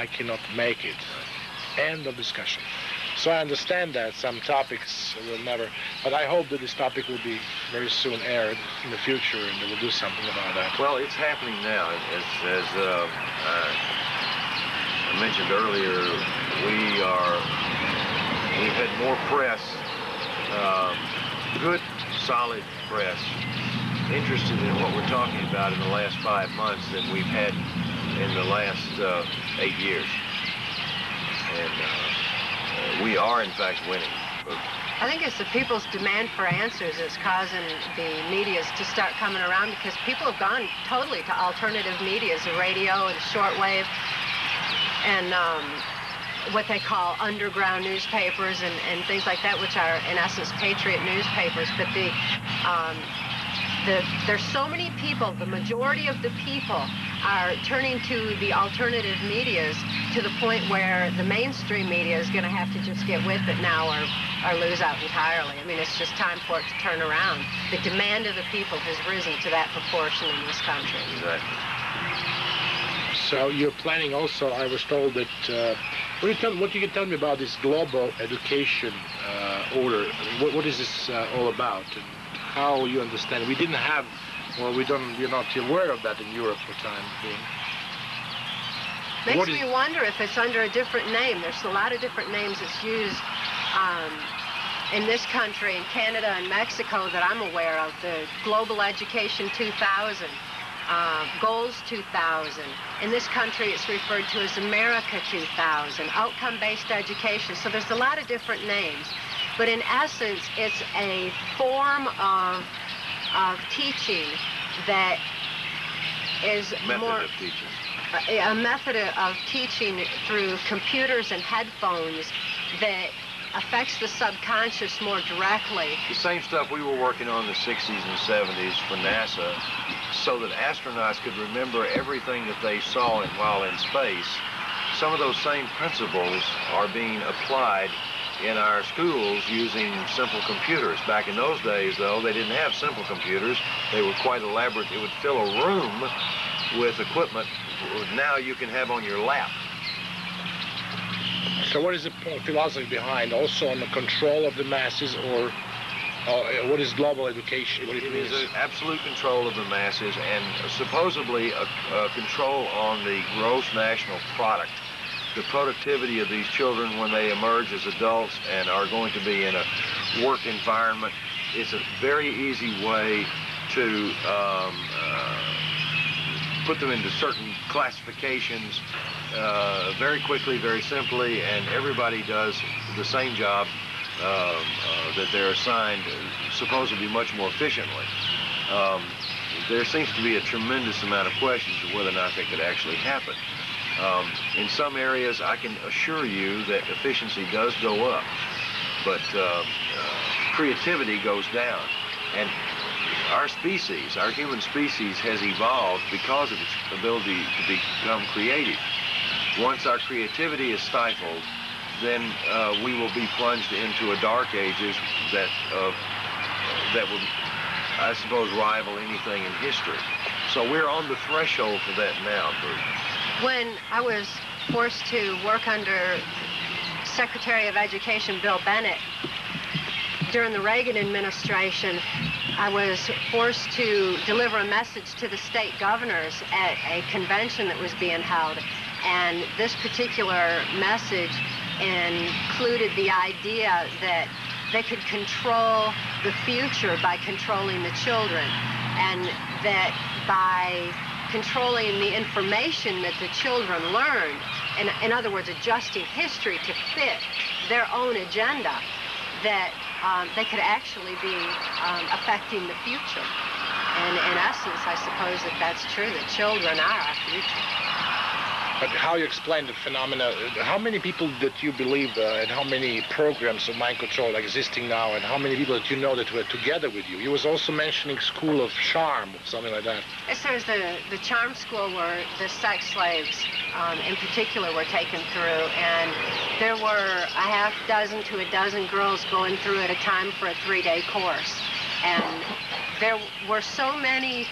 I cannot make it. End of discussion. So I understand that some topics will never, but I hope that this topic will be very soon aired in the future and they will do something about that. Well, it's happening now. As I mentioned earlier, we've had more press, good, solid press, interested in what we're talking about in the last 5 months than we've had in the last 8 years. And we are, in fact, winning. I think it's the people's demand for answers that's causing the medias to start coming around, because people have gone totally to alternative medias, the radio and shortwave, and what they call underground newspapers and things like that, which are, in essence, patriot newspapers. But there's so many people, the majority of the people are turning to the alternative medias to the point where the mainstream media is going to have to just get with it now or lose out entirely. I mean, it's just time for it to turn around. The demand of the people has risen to that proportion in this country. Exactly. So you're planning also, I was told that, what you can tell me about this global education order? What is this all about? And how you understand it? We didn't have, or we're not aware of that in Europe for time being. Makes me wonder if it's under a different name. There's a lot of different names that's used in this country, in Canada and Mexico that I'm aware of. The Global Education 2000, Goals 2000. In this country, it's referred to as America 2000, outcome-based education. So there's a lot of different names. But in essence, it's a form of teaching that is a method of teaching through computers and headphones that affects the subconscious more directly. The same stuff we were working on in the 60s and 70s for NASA, so that astronauts could remember everything that they saw while in space. Some of those same principles are being applied in our schools using simple computers. Back in those days, though, they didn't have simple computers. They were quite elaborate. It would fill a room with equipment now you can have on your lap. So what is the philosophy behind, also on the control of the masses, or what is global education? What it is absolute control of the masses, and supposedly a control on the gross national product. The productivity of these children when they emerge as adults and are going to be in a work environment. It's a very easy way to put them into certain classifications very quickly, very simply, and everybody does the same job that they're assigned supposedly much more efficiently. There seems to be a tremendous amount of questions of whether or not that could actually happen. In some areas, I can assure you that efficiency does go up, but creativity goes down. And our species, our human species, has evolved because of its ability to become creative. Once our creativity is stifled, then we will be plunged into a dark ages that would, I suppose, rival anything in history. So we're on the threshold for that now, Bruce. When I was forced to work under Secretary of Education Bill Bennett during the Reagan administration, I was forced to deliver a message to the state governors at a convention that was being held. And this particular message included the idea that they could control the future by controlling the children, and that by controlling the information that the children learned, and in other words, adjusting history to fit their own agenda, that they could actually be affecting the future. And in essence, I suppose that that's true, that children are our future. But how you explain the phenomena, how many people that you believe and how many programs of mind control are existing now, and how many people that you know that were together with you? You was also mentioning School of Charm, something like that. Yes, there's the Charm School where the sex slaves in particular were taken through, and there were a half dozen to a dozen girls going through at a time for a 3-day course. And there were so many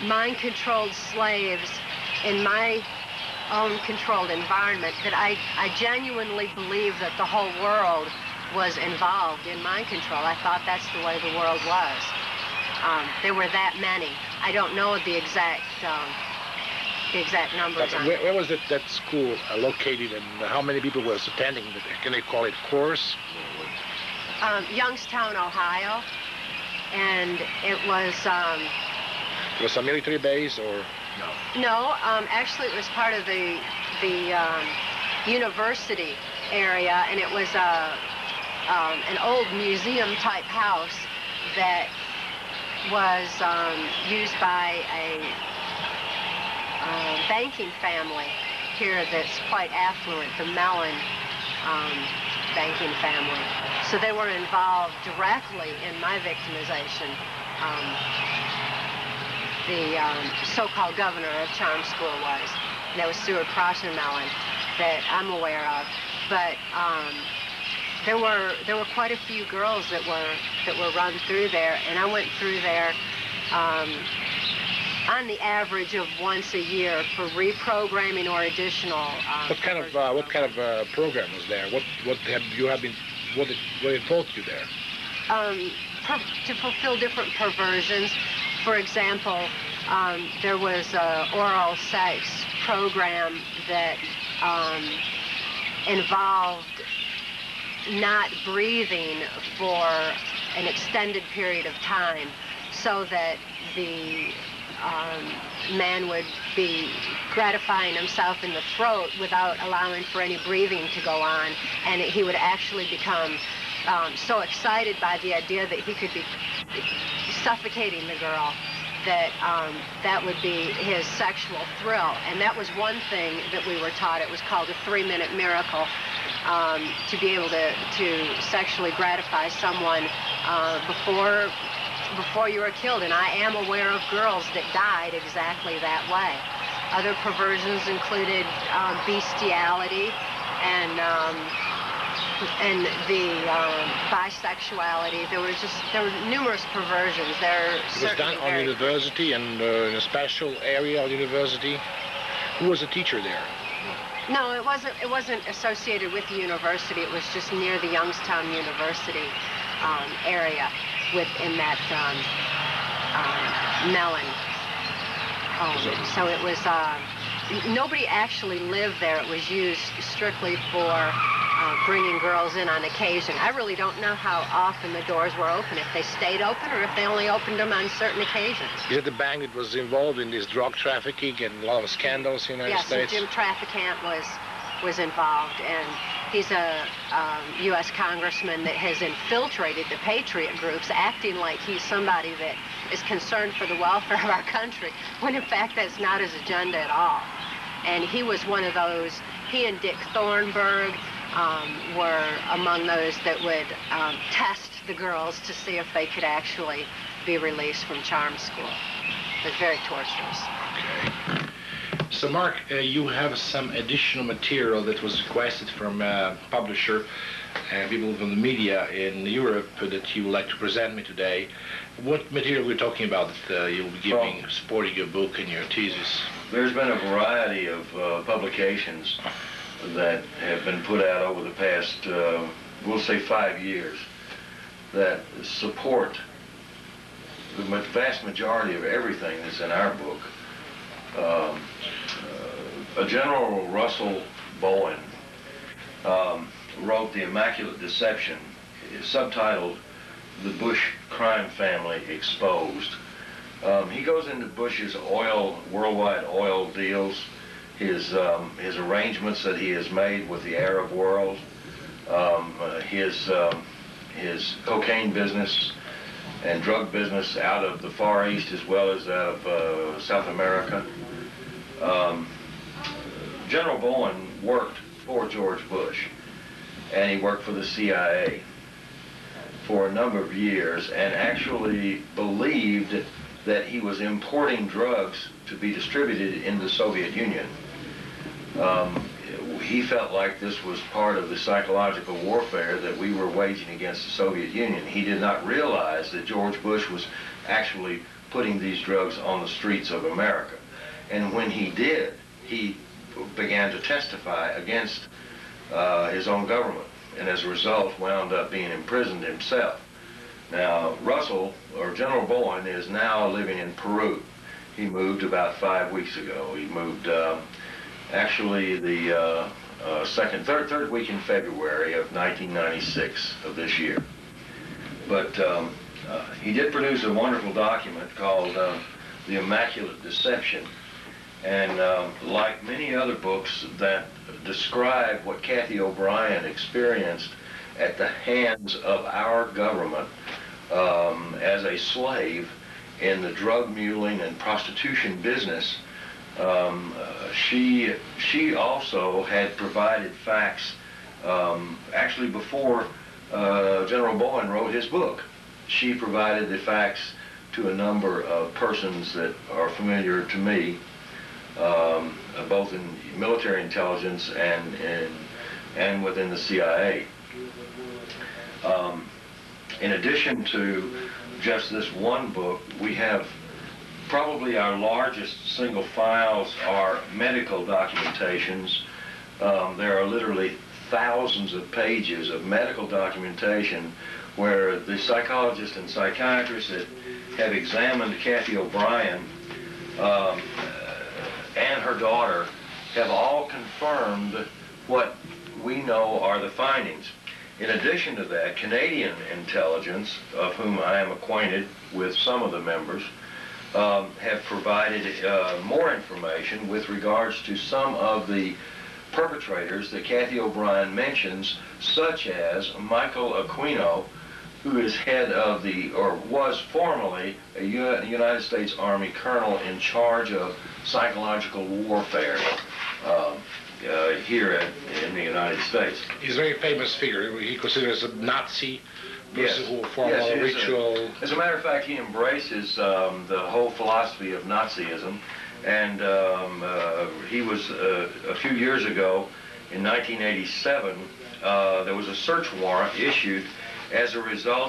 mind-controlled slaves in my own controlled environment, that I genuinely believed that the whole world was involved in mind control. I thought that's the way the world was. There were that many. I don't know the exact numbers. Where was that school located, and how many people were attending? Can they call it course? Youngstown, Ohio, and it was... It was a military base, or no? No, actually it was part of the university area, and it was an old museum-type house that was used by a banking family here that's quite affluent, the Mellon banking family. So they were involved directly in my victimization. The so-called governor of charm school was, and that was Seward Prosser Mellon, that I'm aware of. But there were quite a few girls that were run through there, and I went through there on the average of once a year for reprogramming or additional. What kind of program was there? What it taught you there? To fulfill different perversions. For example, there was an oral sex program that involved not breathing for an extended period of time, so that the man would be gratifying himself in the throat without allowing for any breathing to go on, and he would actually become so excited by the idea that he could be suffocating the girl that that would be his sexual thrill. And that was one thing that we were taught. It was called a 3-minute miracle, to be able to sexually gratify someone before you were killed. And I am aware of girls that died exactly that way. Other perversions included bestiality and the bisexuality. There were numerous perversions. It was done on university and in a special area of university. Who was the teacher there? No, it wasn't associated with the university. It was just near the Youngstown University area within that Mellon home. So it was nobody actually lived there. It was used strictly for bringing girls in on occasion. I really don't know how often the doors were open, if they stayed open or if they only opened them on certain occasions. Is it the bank that was involved in this drug trafficking and a lot of scandals in the United States? Yes, Jim Trafficant was involved, and he's a U.S. congressman that has infiltrated the patriot groups, acting like he's somebody that is concerned for the welfare of our country, when in fact that's not his agenda at all. And he was one of those. He and Dick Thornburg were among those that would test the girls to see if they could actually be released from charm school. It was very torturous. Okay. So, Mark, you have some additional material that was requested from a publisher and people from the media in Europe that you would like to present me today. What material are we talking about that you'll be giving, supporting your book and your thesis? There's been a variety of publications that have been put out over the past, we'll say 5 years, that support the vast majority of everything that's in our book. A General Russell Bowen wrote The Immaculate Deception, subtitled The Bush Crime Family Exposed. He goes into Bush's worldwide oil deals, his arrangements that he has made with the Arab world, his cocaine business and drug business out of the Far East as well as out of South America. General Bowen worked for George Bush, and he worked for the CIA for a number of years, and actually believed that he was importing drugs to be distributed in the Soviet Union. He felt like this was part of the psychological warfare that we were waging against the Soviet Union. He did not realize that George Bush was actually putting these drugs on the streets of America. And when he did, he began to testify against his own government, and as a result wound up being imprisoned himself. Now, Russell, or General Bowen, is now living in Peru. He moved about 5 weeks ago. He moved actually the third week in February of 1996 of this year. But he did produce a wonderful document called The Immaculate Deception. And like many other books that describe what Kathy O'Brien experienced at the hands of our government as a slave in the drug muling and prostitution business, she also had provided facts actually before General Bowen wrote his book. She provided the facts to a number of persons that are familiar to me, both in military intelligence and within the CIA. In addition to just this one book, we have probably our largest single files are medical documentations. There are literally thousands of pages of medical documentation where the psychologists and psychiatrists that have examined Kathy O'Brien and her daughter have all confirmed what we know are the findings. In addition to that, Canadian intelligence, of whom I am acquainted with some of the members, have provided more information with regards to some of the perpetrators that Kathy O'Brien mentions, such as Michael Aquino, who is head of the, or was formerly a United States Army colonel in charge of psychological warfare here in the United States. He's a very famous figure. He considered as a Nazi person who formed yes, a ritual. As a matter of fact, he embraces the whole philosophy of Nazism, and he was, a few years ago, in 1987, there was a search warrant issued as a result